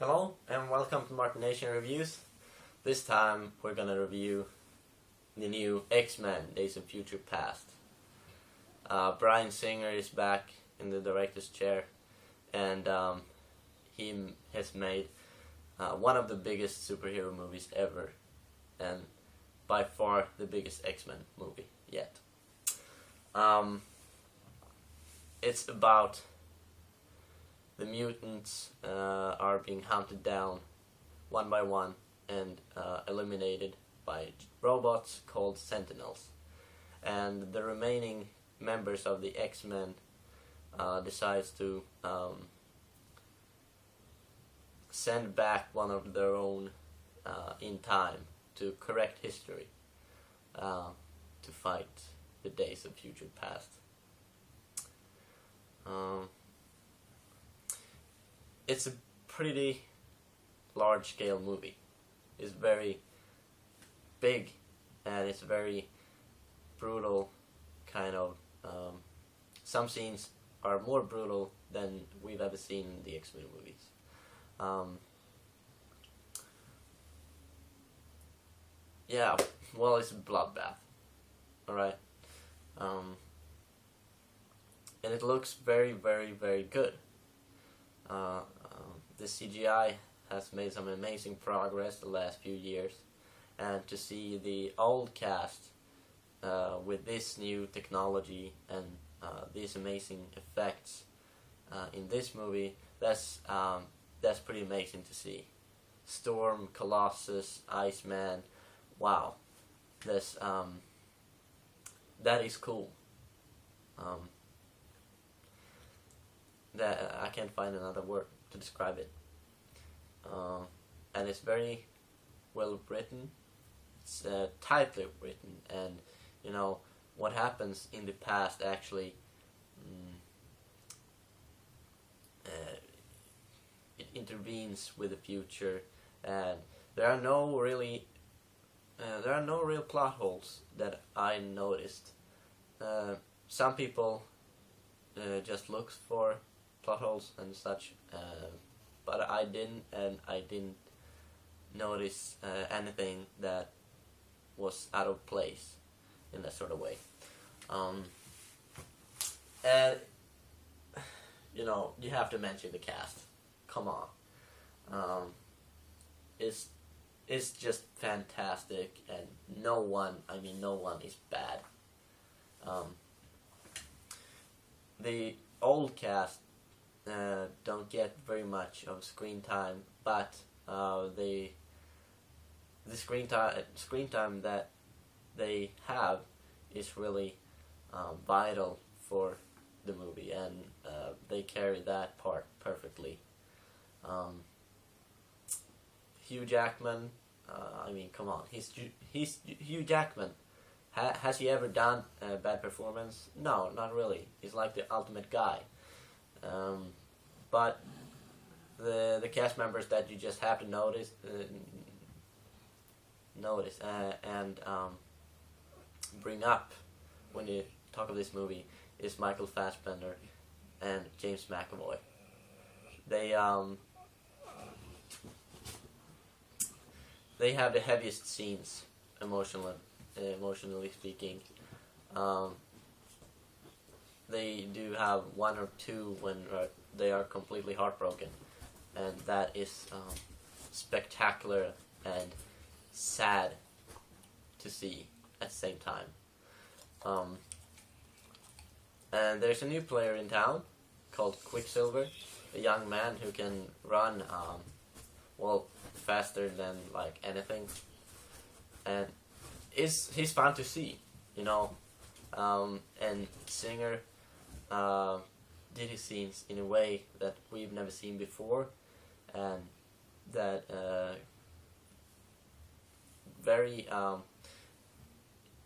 Hello and welcome to Martination Reviews. This time we're gonna review the new X-Men Days of Future Past. Bryan Singer is back in the director's chair, and he has made one of the biggest superhero movies ever, and by far the biggest X-Men movie yet. It's about the mutants are being hunted down one by one and eliminated by robots called Sentinels. And the remaining members of the X-Men decides to send back one of their own in time to correct history, to fight the Days of Future Past. It's a pretty large-scale movie. It's very big, and it's very brutal, kind of. Some scenes are more brutal than we've ever seen in the X-Men movies. Yeah, well, it's a bloodbath, alright? And it looks very, very, very good. The CGI has made some amazing progress the last few years, and to see the old cast with this new technology and these amazing effects in this movie, that's pretty amazing to see. Storm, Colossus, Iceman, wow, that is cool. That I can't find another word to describe it. And it's very well written. It's tightly written, and you know what happens in the past actually. It intervenes with the future, and there are no real plot holes that I noticed. Some people just look for plot holes and such, but I didn't, and I didn't notice anything that was out of place in that sort of way. And you know, you have to mention the cast. Come on, it's just fantastic, and no one is bad. The old cast don't get very much of screen time, but the screen time that they have is really vital for the movie, and they carry that part perfectly. Hugh Jackman, come on, he's Hugh Jackman. Has he ever done a bad performance? No, not really. He's like the ultimate guy. But the cast members that you just have to notice and bring up when you talk of this movie is Michael Fassbender and James McAvoy. They have the heaviest scenes emotionally speaking. They do have one or two when they are completely heartbroken, and that is spectacular and sad to see at the same time. And there's a new player in town called Quicksilver, a young man who can run faster than like anything, and he's fun to see, you know. And Singer did his scenes in a way that we've never seen before, and that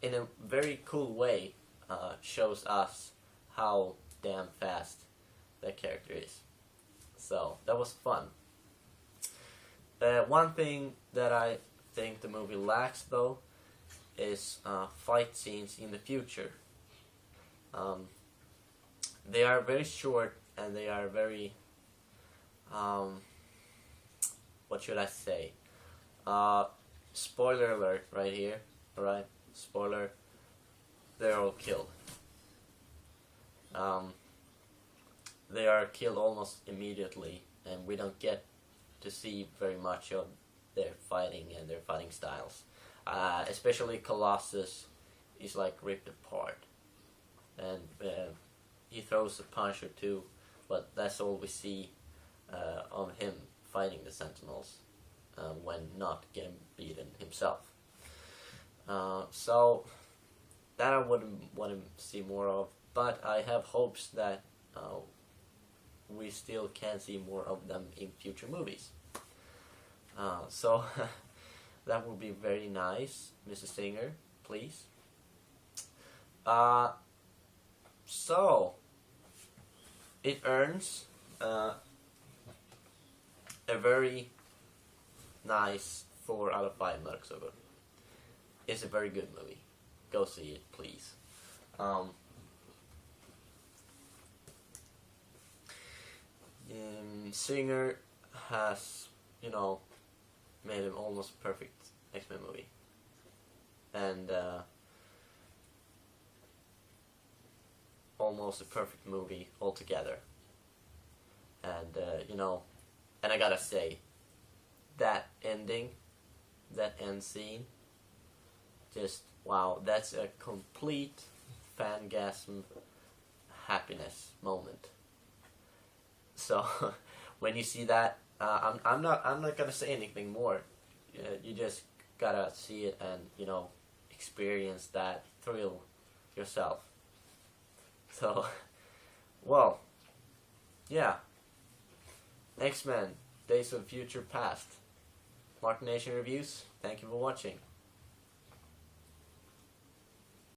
in a very cool way shows us how damn fast that character is. So that was fun. One thing that I think the movie lacks, though, is fight scenes in the future. They are very short, and they are very what should I say? Spoiler alert right here. Alright, spoiler. They're all killed. They are killed almost immediately, and we don't get to see very much of their fighting and their fighting styles. Especially Colossus is like ripped apart, and he throws a punch or two, but that's all we see of him fighting the Sentinels when not getting beaten himself. So that I wouldn't want to see more of, but I have hopes that we still can see more of them in future movies. So that would be very nice, Mrs. Singer, please. So it earns a very nice 4 out of 5 Mörksögon. It's a very good movie. Go see it, please. Singer has, made an almost perfect X-Men movie. And almost a perfect movie altogether. And, and I gotta say, that ending, that end scene, just, wow, that's a complete fangasm happiness moment. So, when you see that, I'm not gonna say anything more. You just gotta see it and, experience that thrill yourself. So, well, yeah. X-Men, Days of Future Past. Martination Reviews, thank you for watching.